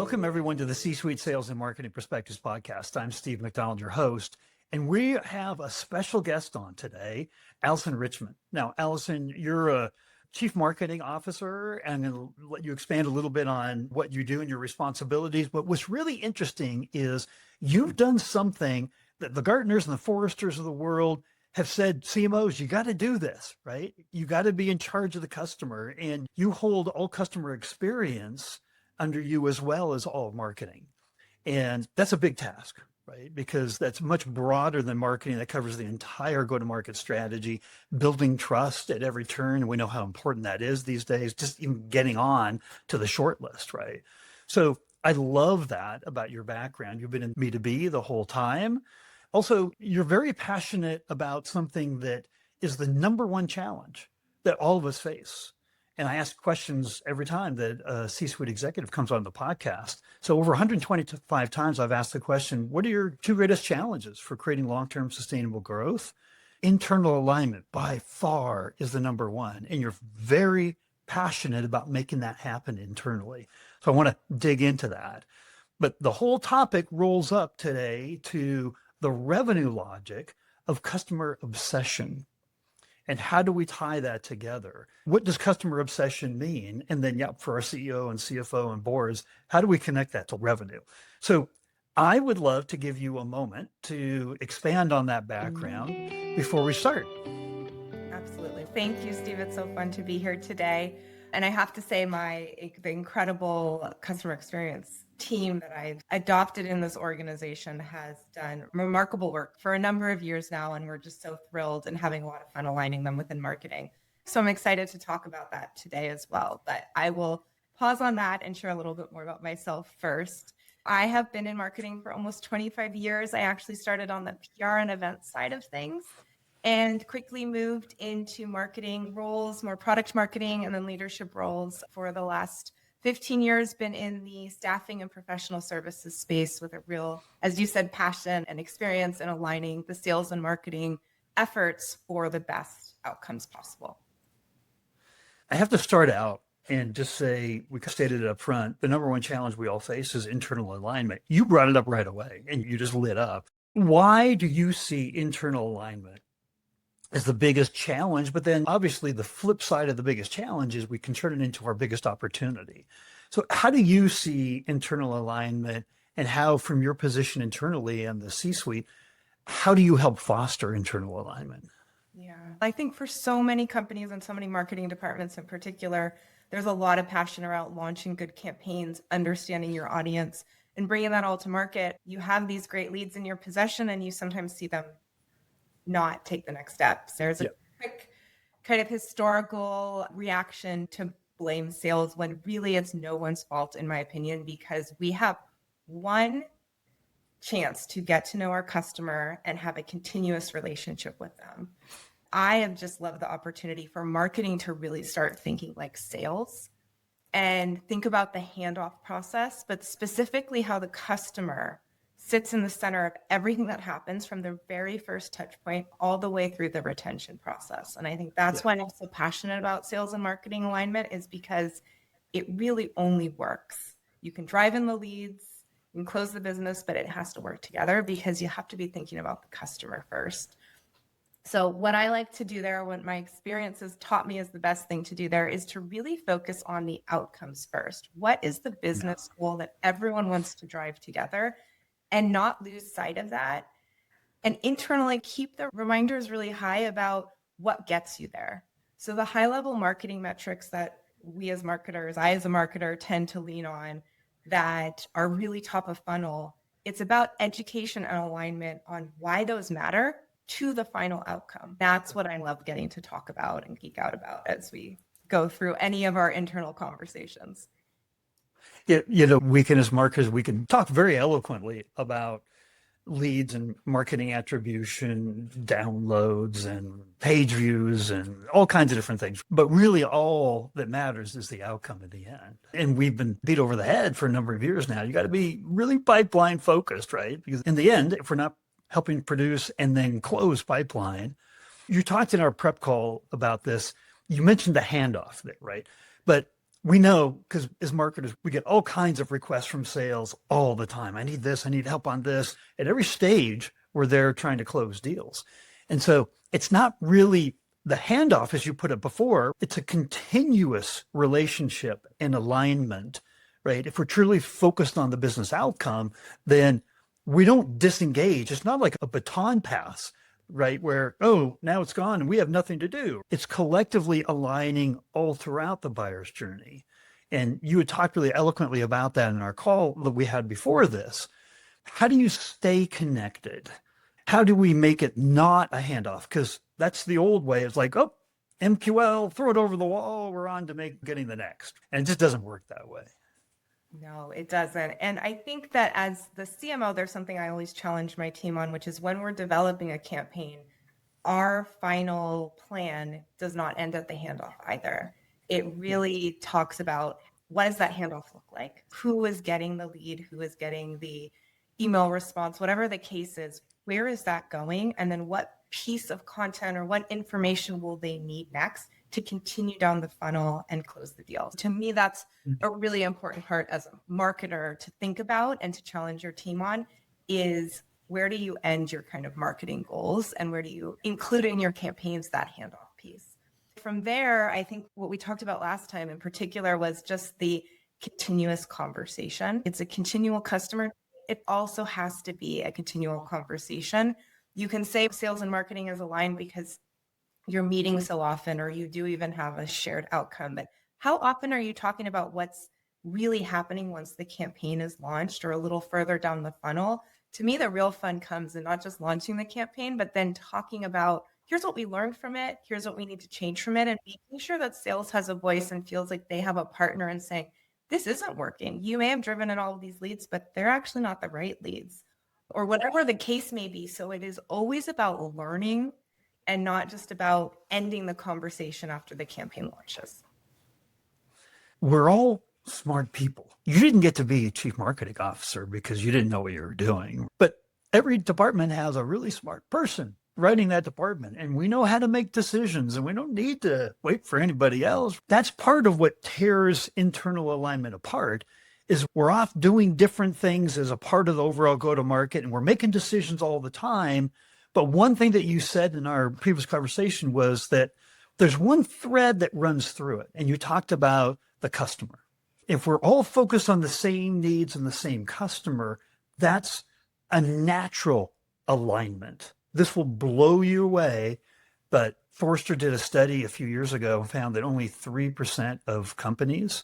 Welcome, everyone, to the C-Suite Sales and Marketing Perspectives podcast. I'm Steve McDonald, your host, and we have a special guest on today, Alison Richmond. Now, Alison, you're a Chief Marketing Officer, and I'll let you expand a little bit on what you do and your responsibilities. But what's really interesting is you've done something that the Gartners and the Forresters of the world have said, CMOs, you got to do this, right? You got to be in charge of the customer, and you hold all customer experience under you as well as all of marketing. And that's a big task, right? Because that's much broader than marketing. That covers the entire go-to-market strategy, building trust at every turn. And we know how important that is these days, just even getting on to the short list, right? So I love that about your background. You've been in B2B the whole time. Also, you're very passionate about something that is the number one challenge that all of us face. And I ask questions every time that a C-suite executive comes on the podcast. So over 125 times, I've asked the question, what are your two greatest challenges for creating long-term sustainable growth? Internal alignment by far is the number one. And you're very passionate about making that happen internally. So I want to dig into that. But the whole topic rolls up today to the revenue logic of customer obsession. And how do we tie that together? What does customer obsession mean? And then, for our CEO and CFO and boards, how do we connect that to revenue? So I would love to give you a moment to expand on that background before we start. Absolutely. Thank you, Steve. It's so fun to be here today. And I have to say the incredible customer experience team that I've adopted in this organization has done remarkable work for a number of years now. And we're just so thrilled and having a lot of fun aligning them within marketing. So I'm excited to talk about that today as well. But I will pause on that and share a little bit more about myself first. I have been in marketing for almost 25 years. I actually started on the PR and event side of things and quickly moved into marketing roles, more product marketing, and then leadership roles for the last 15 years, been in the staffing and professional services space with a real, as you said, passion and experience in aligning the sales and marketing efforts for the best outcomes possible. I have to start out and just say, we stated it up front, the number one challenge we all face is internal alignment. You brought it up right away and you just lit up. Why do you see internal alignment as the biggest challenge? But then obviously the flip side of the biggest challenge is we can turn it into our biggest opportunity. So how do you see internal alignment, and how, from your position internally and the C-suite, how do you help foster internal alignment? Yeah, I think for so many companies and so many marketing departments in particular, there's a lot of passion around launching good campaigns, understanding your audience, and bringing that all to market. You have these great leads in your possession, and you sometimes see them not take the next steps. There's a quick kind of historical reaction to blame sales when really it's no one's fault, in my opinion, because we have one chance to get to know our customer and have a continuous relationship with them. I have just loved the opportunity for marketing to really start thinking like sales and think about the handoff process, but specifically how the customer sits in the center of everything that happens from the very first touch point all the way through the retention process. And I think that's why I'm so passionate about sales and marketing alignment, is because it really only works. You can drive in the leads, you can close the business, but it has to work together because you have to be thinking about the customer first. So what I like to do there, what my experiences taught me is the best thing to do there, is to really focus on the outcomes first. What is the business goal that everyone wants to drive together? And not lose sight of that. And internally keep the reminders really high about what gets you there. So the high level marketing metrics that we as marketers, I as a marketer, tend to lean on that are really top of funnel. It's about education and alignment on why those matter to the final outcome. That's what I love getting to talk about and geek out about as we go through any of our internal conversations. We can, as marketers, we can talk very eloquently about leads and marketing attribution, downloads and page views and all kinds of different things. But really all that matters is the outcome in the end. And we've been beat over the head for a number of years now. You got to be really pipeline focused, right? Because in the end, if we're not helping produce and then close pipeline, you talked in our prep call about this. You mentioned the handoff there, right? But We know because as marketers, we get all kinds of requests from sales all the time. I need this, I need help on this. At every stage, we're there trying to close deals. And so it's not really the handoff, as you put it before, it's a continuous relationship and alignment, right? If we're truly focused on the business outcome, then we don't disengage. It's not like a baton pass, right? Where, oh, now it's gone and we have nothing to do. It's collectively aligning all throughout the buyer's journey. And you had talked really eloquently about that in our call that we had before this. How do you stay connected? How do we make it not a handoff? Because that's the old way. It's like, oh, MQL, throw it over the wall. We're on to getting the next. And it just doesn't work that way. No, it doesn't. And I think that as the CMO, there's something I always challenge my team on, which is when we're developing a campaign, our final plan does not end at the handoff either. It really talks about what does that handoff look like? Who is getting the lead? Who is getting the email response? Whatever the case is, where is that going? And then what piece of content or what information will they need next to continue down the funnel and close the deal? To me, that's a really important part as a marketer to think about and to challenge your team on is where do you end your kind of marketing goals and where do you include in your campaigns that handoff piece? From there, I think what we talked about last time in particular was just the continuous conversation. It's a continual customer. It also has to be a continual conversation. You can say sales and marketing is aligned because you're meeting so often, or you do even have a shared outcome. But how often are you talking about what's really happening once the campaign is launched or a little further down the funnel? To me, the real fun comes in not just launching the campaign, but then talking about here's what we learned from it, here's what we need to change from it, and making sure that sales has a voice and feels like they have a partner and saying, this isn't working. You may have driven in all of these leads, but they're actually not the right leads, or whatever the case may be. So it is always about learning and not just about ending the conversation after the campaign launches. We're all smart people. You didn't get to be a chief marketing officer because you didn't know what you were doing, but every department has a really smart person running that department, and we know how to make decisions, and we don't need to wait for anybody else. That's part of what tears internal alignment apart is we're off doing different things as a part of the overall go-to-market, and we're making decisions all the time. But one thing that you said in our previous conversation was that there's one thread that runs through it, and you talked about the customer. If we're all focused on the same needs and the same customer, that's a natural alignment. This will blow you away, but Forrester did a study a few years ago and found that only 3% of companies,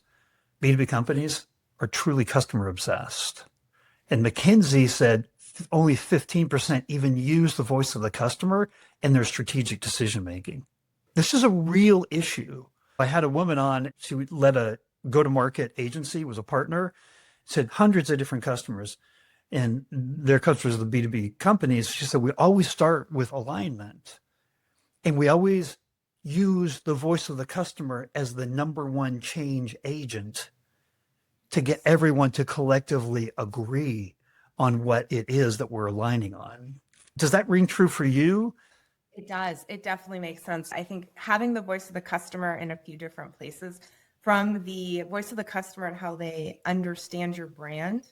B2B companies, are truly customer obsessed. And McKinsey said only 15% even use the voice of the customer in their strategic decision making. This is a real issue. I had a woman on, she led a go-to-market agency, was a partner, said hundreds of different customers, and their customers are the B2B companies. She said, we always start with alignment, and we always use the voice of the customer as the number one change agent to get everyone to collectively agree on what it is that we're aligning on. Does that ring true for you? It does. It definitely makes sense. I think having the voice of the customer in a few different places, from the voice of the customer and how they understand your brand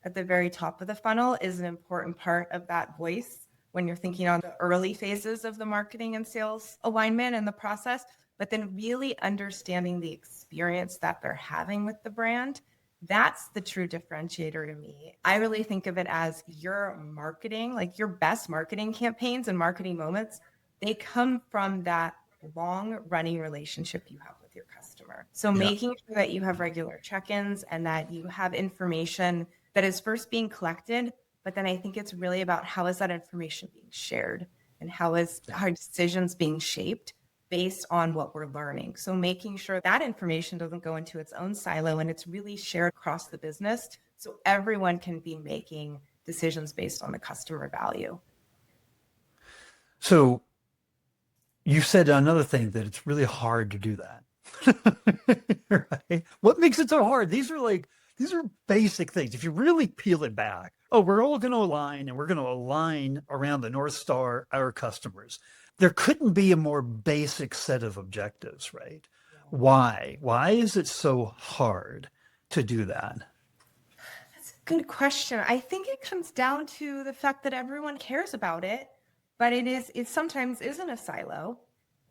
at the very top of the funnel is an important part of that voice when you're thinking on the early phases of the marketing and sales alignment and the process, but then really understanding the experience that they're having with the brand. That's the true differentiator to me. I really think of it as your marketing, like your best marketing campaigns and marketing moments, they come from that long running relationship you have with your customer. So making sure that you have regular check-ins and that you have information that is first being collected, but then I think it's really about how is that information being shared and how are decisions being shaped based on what we're learning. So making sure that information doesn't go into its own silo and it's really shared across the business so everyone can be making decisions based on the customer value. So you said another thing, that it's really hard to do that. Right? What makes it so hard? These are basic things. If you really peel it back, we're all going to align, and we're going to align around the North Star, our customers. There couldn't be a more basic set of objectives, right? Why? Why is it so hard to do that? That's a good question. I think it comes down to the fact that everyone cares about it, but it sometimes isn't a silo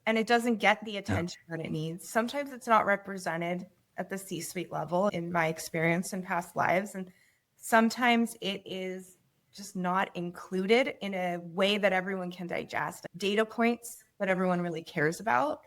and it doesn't get the Yeah. attention that it needs. Sometimes it's not represented at the C-suite level in my experience in past lives. And sometimes it is just not included in a way that everyone can digest. Data points that everyone really cares about.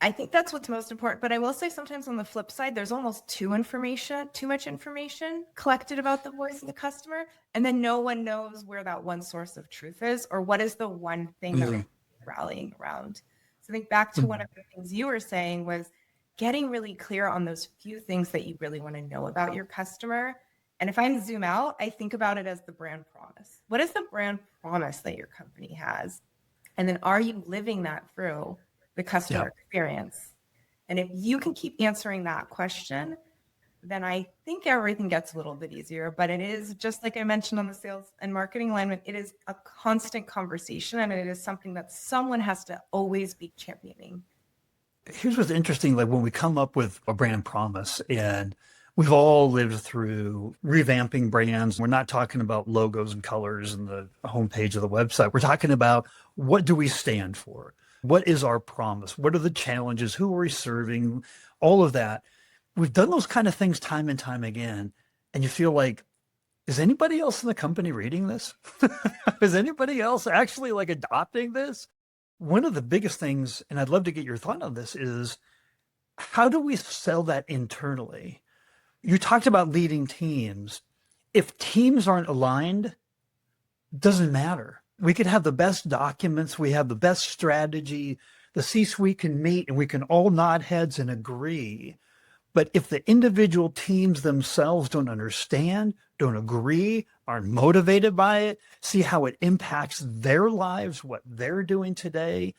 I think that's what's most important. But I will say sometimes on the flip side, there's almost too much information collected about the voice of the customer. And then no one knows where that one source of truth is or what is the one thing that we're rallying around. So I think back to one of the things you were saying was getting really clear on those few things that you really want to know about your customer. And if I zoom out, I think about it as the brand promise. What is the brand promise that your company has? And then are you living that through the customer experience? And if you can keep answering that question, then I think everything gets a little bit easier. But it is just like I mentioned on the sales and marketing alignment, it is a constant conversation and it is something that someone has to always be championing. Here's what's interesting, like when we come up with a brand promise, and we've all lived through revamping brands. We're not talking about logos and colors and the homepage of the website. We're talking about, what do we stand for? What is our promise? What are the challenges? Who are we serving? All of that. We've done those kind of things time and time again. And you feel like, is anybody else in the company reading this? Is anybody else actually like adopting this? One of the biggest things, and I'd love to get your thought on this, is how do we sell that internally? You talked about leading teams. If teams aren't aligned, doesn't matter. We could have the best documents, we have the best strategy, the C-suite can meet and we can all nod heads and agree. But if the individual teams themselves don't understand, don't agree, aren't motivated by it, see how it impacts their lives, what they're doing today,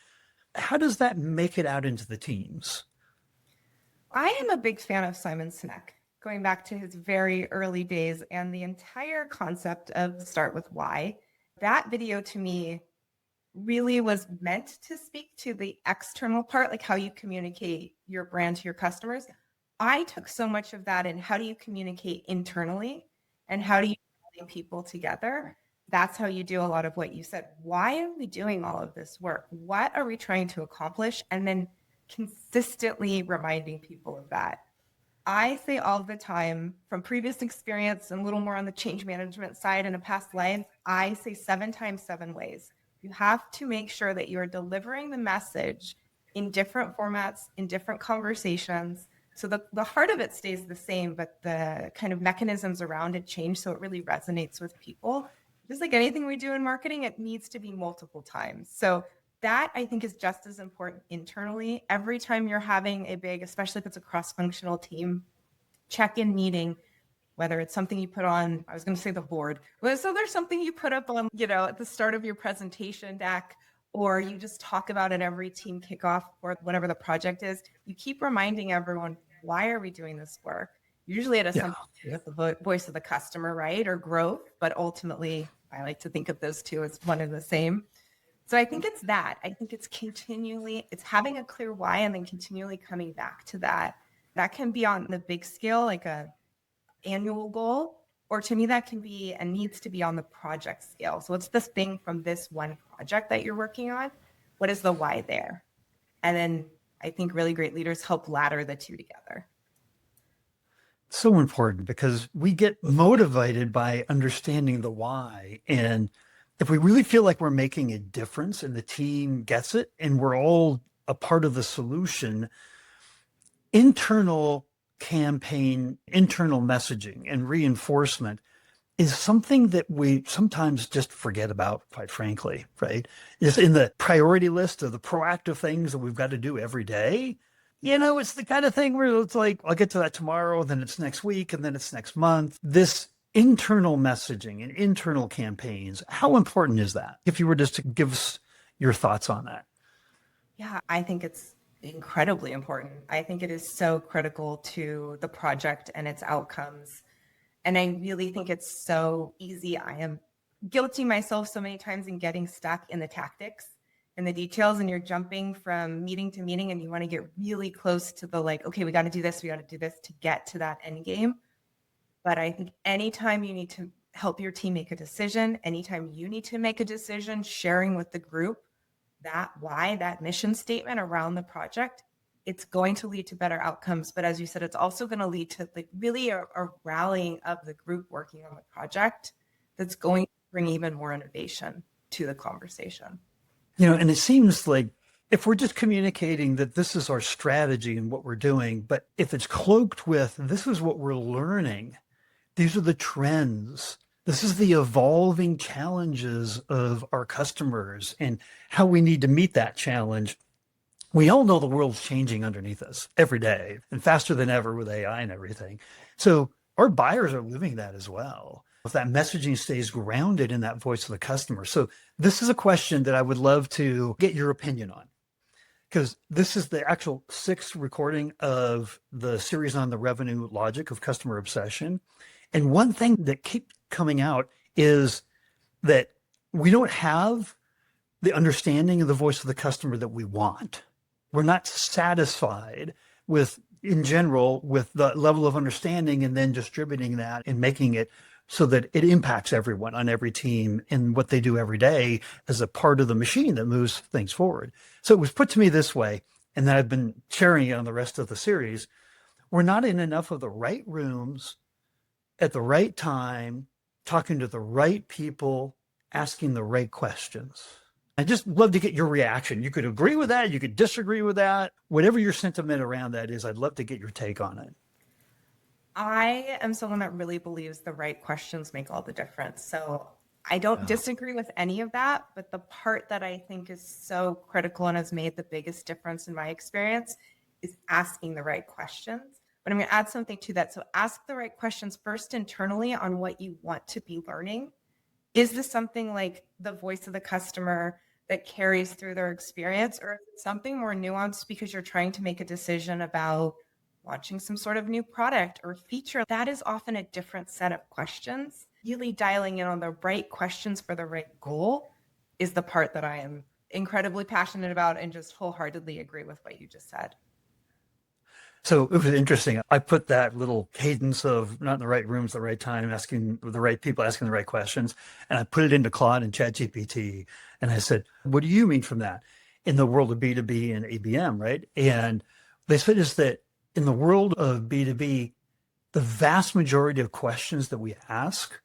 how does that make it out into the teams? I am a big fan of Simon Sinek, going back to his very early days and the entire concept of start with why. That video to me really was meant to speak to the external part, like how you communicate your brand to your customers. I took so much of that in how do you communicate internally and how do you bring people together. That's how you do a lot of what you said. Why are we doing all of this work? What are we trying to accomplish? And then consistently reminding people of that. I say all the time from previous experience and a little more on the change management side in a past life, I say 7 times 7 ways. You have to make sure that you are delivering the message in different formats, in different conversations. So the heart of it stays the same, but the kind of mechanisms around it change so it really resonates with people. Just like anything we do in marketing, it needs to be multiple times. So that I think is just as important internally. Every time you're having a big, especially if it's a cross-functional team, check-in meeting, whether it's something you put on, I was going to say the board. So there's something you put up on, at the start of your presentation deck, or you just talk about it every team kickoff or whatever the project is. You keep reminding everyone, why are we doing this work? Usually it is something the voice of the customer, right? Or growth, but ultimately I like to think of those two as one and the same. So I think it's that. I think it's having a clear why and then continually coming back to that. That can be on the big scale, like a annual goal, or to me that can be and needs to be on the project scale. So what's this thing from this one project that you're working on? What is the why there? And then I think really great leaders help ladder the two together. So important, because we get motivated by understanding the why. And if we really feel like we're making a difference and the team gets it and we're all a part of the solution, internal campaign, internal messaging and reinforcement is something that we sometimes just forget about, quite frankly, right? It's in the priority list of the proactive things that we've got to do every day. It's the kind of thing where it's like, I'll get to that tomorrow, then it's next week, and then it's next month. This internal messaging and internal campaigns, how important is that? If you were just to give us your thoughts on that. Yeah, I think it's incredibly important. I think it is so critical to the project and its outcomes. And I really think it's so easy. I am guilty myself so many times in getting stuck in the tactics in the details and you're jumping from meeting to meeting and you want to get really close to the like, okay, we got to do this, we got to do this to get to that end game. But I think anytime you need to help your team make a decision, anytime you need to make a decision, sharing with the group that why, that mission statement around the project, it's going to lead to better outcomes. But as you said, it's also going to lead to like really a rallying of the group working on the project that's going to bring even more innovation to the conversation. And it seems like if we're just communicating that this is our strategy and what we're doing, but if it's cloaked with this is what we're learning, these are the trends, this is the evolving challenges of our customers and how we need to meet that challenge. We all know the world's changing underneath us every day and faster than ever with AI and everything. So our buyers are living that as well. If that messaging stays grounded in that voice of the customer. So this is a question that I would love to get your opinion on, because this is the actual 6th recording of the series on the revenue logic of customer obsession. And one thing that keeps coming out is that we don't have the understanding of the voice of the customer that we want. We're not satisfied with, in general, with the level of understanding and then distributing that and making it so that it impacts everyone on every team in what they do every day as a part of the machine that moves things forward. So it was put to me this way, and then I've been sharing it on the rest of the series. We're not in enough of the right rooms at the right time, talking to the right people, asking the right questions. I just love to get your reaction. You could agree with that. You could disagree with that. Whatever your sentiment around that is, I'd love to get your take on it. I am someone that really believes the right questions make all the difference. So I don't disagree with any of that, but the part that I think is so critical and has made the biggest difference in my experience is asking the right questions. But I'm going to add something to that. So ask the right questions first internally on what you want to be learning. Is this something like the voice of the customer that carries through their experience, or is it something more nuanced because you're trying to make a decision about launching some sort of new product or feature? That is often a different set of questions. Really dialing in on the right questions for the right goal is the part that I am incredibly passionate about and just wholeheartedly agree with what you just said. So it was interesting. I put that little cadence of not in the right rooms, the right time, asking the right people, asking the right questions. And I put it into Claude and ChatGPT. And I said, what do you mean from that in the world of B2B and ABM, right? And they said is that in the world of B2B, the vast majority of questions that we ask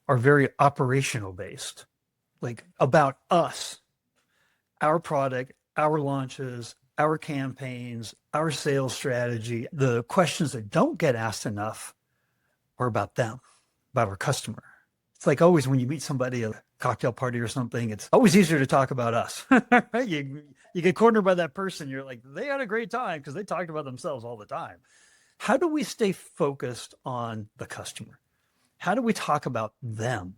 are very operational based, like about us, our product, our launches, our campaigns, our sales strategy. The questions that don't get asked enough are about them, about our customer. It's like always when you meet somebody at a cocktail party or something, it's always easier to talk about us. Right? You get cornered by that person. You're like, they had a great time because they talked about themselves all the time. How do we stay focused on the customer? How do we talk about them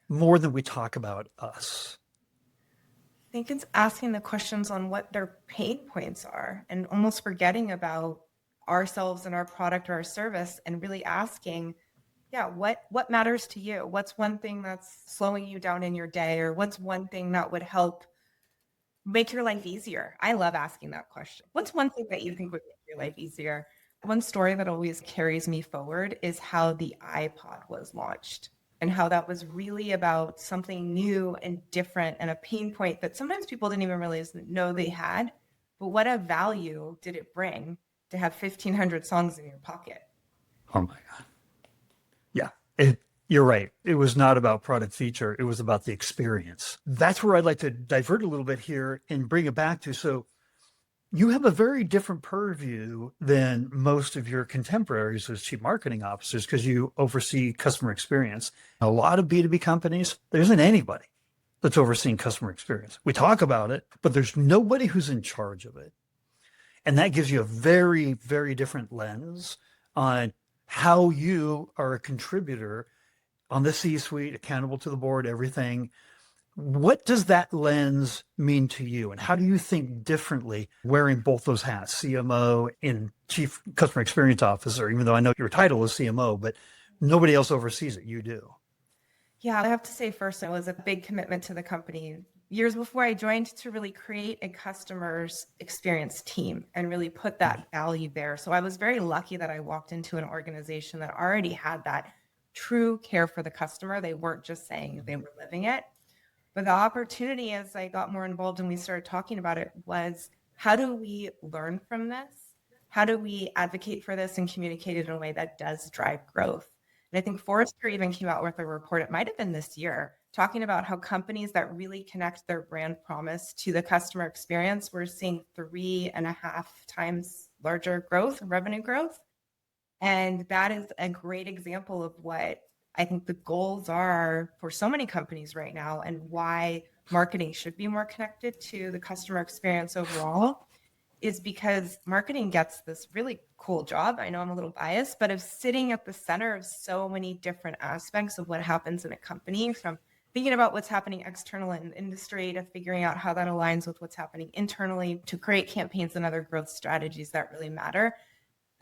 more than we talk about us? I think it's asking the questions on what their pain points are and almost forgetting about ourselves and our product or our service and really asking, what matters to you? What's one thing that's slowing you down in your day, or what's one thing that would help make your life easier? I love asking that question. What's one thing that you think would make your life easier? One story that always carries me forward is how the iPod was launched and how that was really about something new and different and a pain point that sometimes people didn't even realize know they had. But what a value did it bring to have 1,500 songs in your pocket? Oh my God. Yeah, you're right. It was not about product feature. It was about the experience. That's where I'd like to divert a little bit here and bring it back to. So you have a very different purview than most of your contemporaries as chief marketing officers because you oversee customer experience. A lot of B2B companies, there isn't anybody that's overseeing customer experience. We talk about it, but there's nobody who's in charge of it. And that gives you a very, very different lens on how you are a contributor on the C-suite, accountable to the board, everything. What does that lens mean to you? And how do you think differently wearing both those hats, CMO and Chief Customer Experience Officer, even though I know your title is CMO, but nobody else oversees it, you do? Yeah, I have to say first, it was a big commitment to the company years before I joined to really create a customer's experience team and really put that value there. So I was very lucky that I walked into an organization that already had that true care for the customer. They weren't just saying, they were living it. But the opportunity, as I got more involved and we started talking about it, was how do we learn from this? How do we advocate for this and communicate it in a way that does drive growth? And I think Forrester even came out with a report, it might have been this year, talking about how companies that really connect their brand promise to the customer experience, we're seeing 3.5 times larger growth, revenue growth. And that is a great example of what I think the goals are for so many companies right now and why marketing should be more connected to the customer experience overall is because marketing gets this really cool job. I know I'm a little biased, but of sitting at the center of so many different aspects of what happens in a company, from thinking about what's happening externally in the industry to figuring out how that aligns with what's happening internally to create campaigns and other growth strategies that really matter.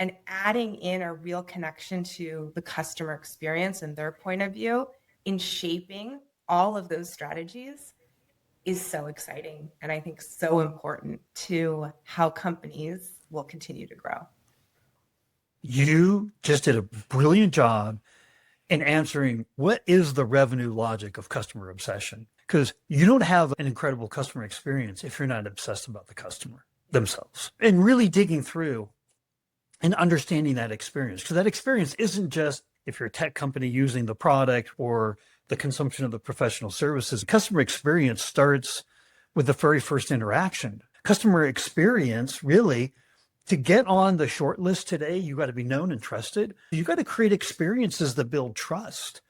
And adding in a real connection to the customer experience and their point of view in shaping all of those strategies is so exciting. And I think so important to how companies will continue to grow. You just did a brilliant job in answering what is the revenue logic of customer obsession, because you don't have an incredible customer experience if you're not obsessed about the customer themselves and really digging through and understanding that experience. Because that experience isn't just if you're a tech company using the product or the consumption of the professional services. Customer experience starts with the very first interaction. Customer experience, really, to get on the short list today, you got to be known and trusted. You got to create experiences that build trust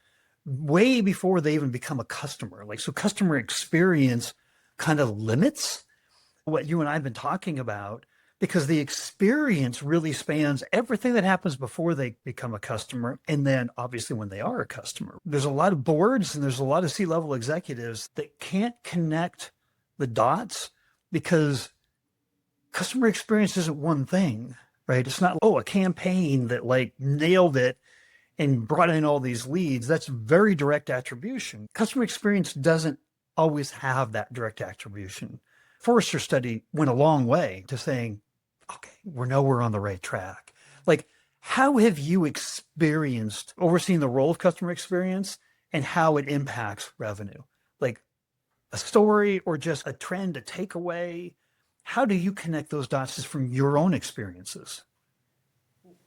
way before they even become a customer. Like, so customer experience kind of limits what you and I have been talking about, because the experience really spans everything that happens before they become a customer. And then obviously when they are a customer, there's a lot of boards and there's a lot of C-level executives that can't connect the dots because customer experience isn't one thing, right? It's not, oh, a campaign that like nailed it and brought in all these leads. That's very direct attribution. Customer experience doesn't always have that direct attribution. Forrester study went a long way to saying, okay, we know we're on the right track. Like, how have you experienced overseeing the role of customer experience and how it impacts revenue? Like a story or just a trend, a takeaway? How do you connect those dots just from your own experiences?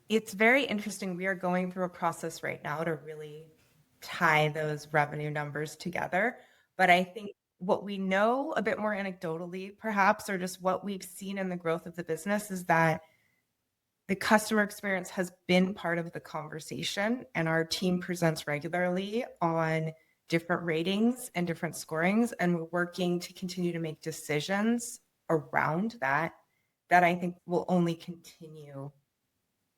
It's very interesting. We are going through a process right now to really tie those revenue numbers together. But I think what we know a bit more anecdotally, perhaps, or just what we've seen in the growth of the business is that the customer experience has been part of the conversation, and our team presents regularly on different ratings and different scorings, and we're working to continue to make decisions around that I think will only continue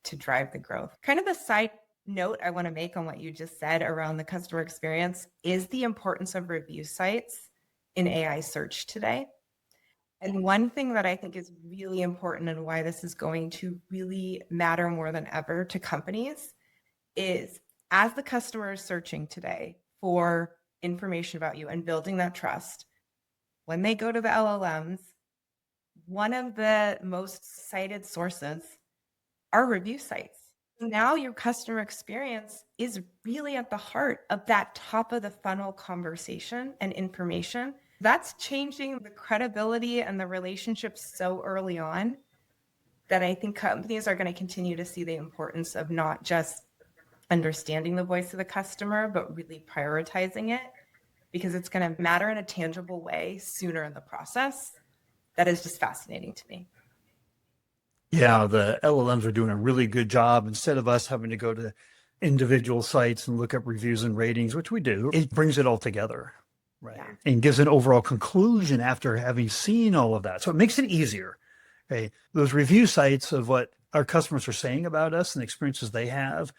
to drive the growth. Kind of a side note I want to make on what you just said around the customer experience is the importance of review sites in AI search today. And one thing that I think is really important and why this is going to really matter more than ever to companies is as the customer is searching today for information about you and building that trust, when they go to the LLMs, one of the most cited sources are review sites. Now your customer experience is really at the heart of that top of the funnel conversation and information. That's changing the credibility and the relationships so early on that I think companies are going to continue to see the importance of not just understanding the voice of the customer, but really prioritizing it, because it's going to matter in a tangible way sooner in the process. That is just fascinating to me. Yeah, the LLMs are doing a really good job. Instead of us having to go to individual sites and look up reviews and ratings, which we do, it brings it all together, right? Yeah. And gives an overall conclusion after having seen all of that. So it makes it easier, right? Those review sites of what our customers are saying about us and the experiences they have,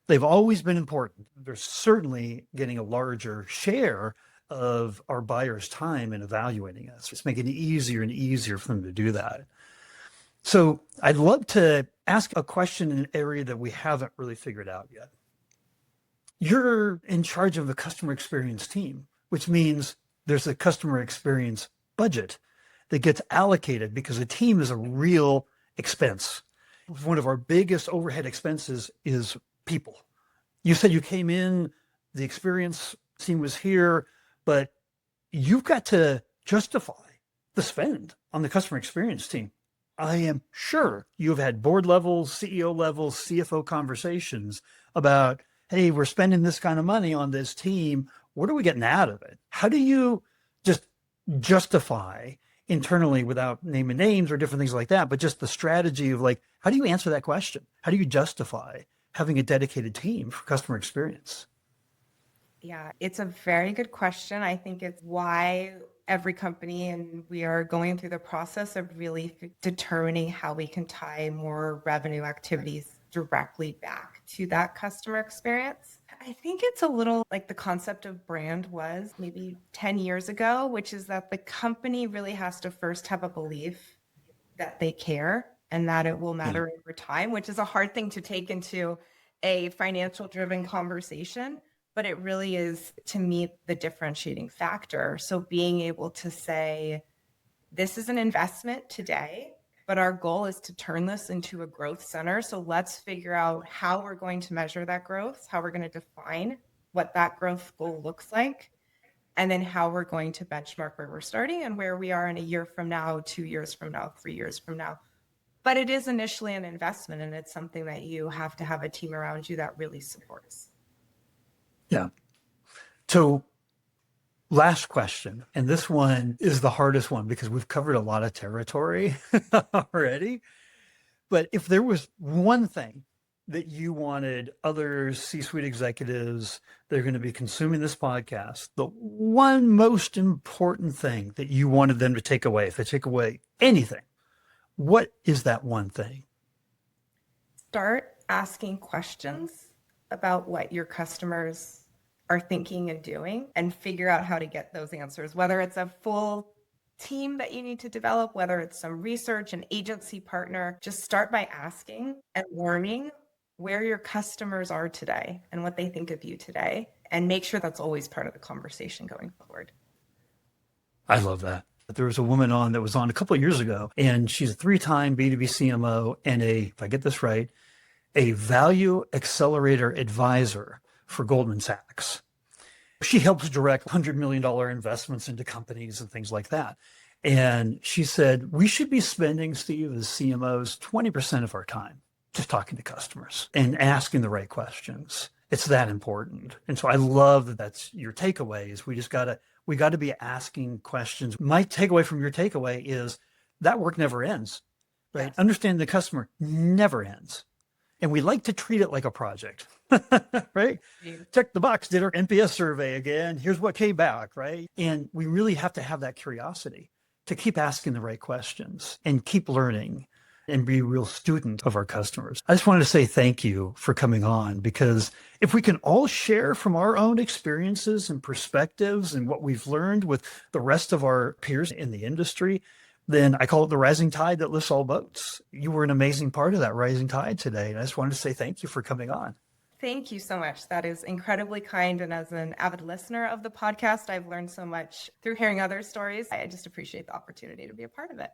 they've always been important. They're certainly getting a larger share of our buyers' time in evaluating us. It's making it easier and easier for them to do that. So I'd love to ask a question in an area that we haven't really figured out yet. You're in charge of the customer experience team, which means there's a customer experience budget that gets allocated because a team is a real expense. One of our biggest overhead expenses is people. You said you came in, the experience team was here, but you've got to justify the spend on the customer experience team. I am sure you've had board levels, CEO levels, CFO conversations about, hey, we're spending this kind of money on this team. What are we getting out of it? How do you just justify internally without naming names or different things like that, but just the strategy of like, how do you answer that question? How do you justify having a dedicated team for customer experience? Yeah, it's a very good question. I think it's why every company, and we are going through the process of really determining how we can tie more revenue activities directly back to that customer experience. I think it's a little like the concept of brand was maybe 10 years ago, which is that the company really has to first have a belief that they care and that it will matter over time, which is a hard thing to take into a financial driven conversation, but it really is to me the differentiating factor. So being able to say, this is an investment today, but our goal is to turn this into a growth center. So let's figure out how we're going to measure that growth, how we're going to define what that growth goal looks like, and then how we're going to benchmark where we're starting and where we are in a year from now, 2 years from now, 3 years from now. But it is initially an investment, and it's something that you have to have a team around you that really supports. Yeah. So last question, and this one is the hardest one because we've covered a lot of territory already. But if there was one thing that you wanted other C-suite executives that are going to be consuming this podcast, the one most important thing that you wanted them to take away, if they take away anything, what is that one thing? Start asking questions about what your customers are thinking and doing and figure out how to get those answers, whether it's a full team that you need to develop, whether it's some research, an agency partner. Just start by asking and learning where your customers are today and what they think of you today, and make sure that's always part of the conversation going forward. I love that. There was a woman on that was on a couple of years ago, and she's a 3-time B2B CMO and if I get this right, a value accelerator advisor for Goldman Sachs. She helps direct $100 million investments into companies and things like that. And she said, we should be spending, Steve, as CMOs, 20% of our time just talking to customers and asking the right questions. It's that important. And so I love that that's your takeaway is we got to be asking questions. My takeaway from your takeaway is that work never ends, right? Yes. Understanding the customer never ends. And we like to treat it like a project, right? Check the box, did our NPS survey again. Here's what came back, right? And we really have to have that curiosity to keep asking the right questions and keep learning and be a real student of our customers. I just wanted to say thank you for coming on, because if we can all share from our own experiences and perspectives and what we've learned with the rest of our peers in the industry, then I call it the rising tide that lifts all boats. You were an amazing part of that rising tide today. And I just wanted to say thank you for coming on. Thank you so much. That is incredibly kind. And as an avid listener of the podcast, I've learned so much through hearing other stories. I just appreciate the opportunity to be a part of it.